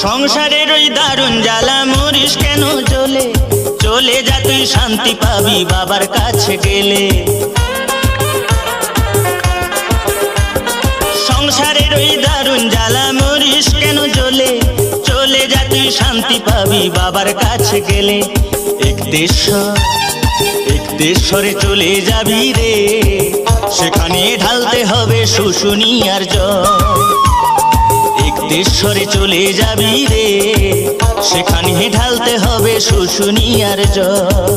সংসারের ওই দারুণ জ্বালা মরিস কেন জ্বলে, চলে যা তুই শান্তি পাবি বাবার কাছে গেলে। সংসারের ওই দারুণ জ্বালা মরিস কেন জ্বলে, চলে যা তুই শান্তি পাবি বাবার কাছে গেলে। একদেশ্বরে চলে যাবি রে, সেখানে ঢালতে হবে শুশুনিয়ার জল। একদেশ্বরে চলে যাবি রে, সেখানে ঢালতে হবে শুশুনিয়ার জল।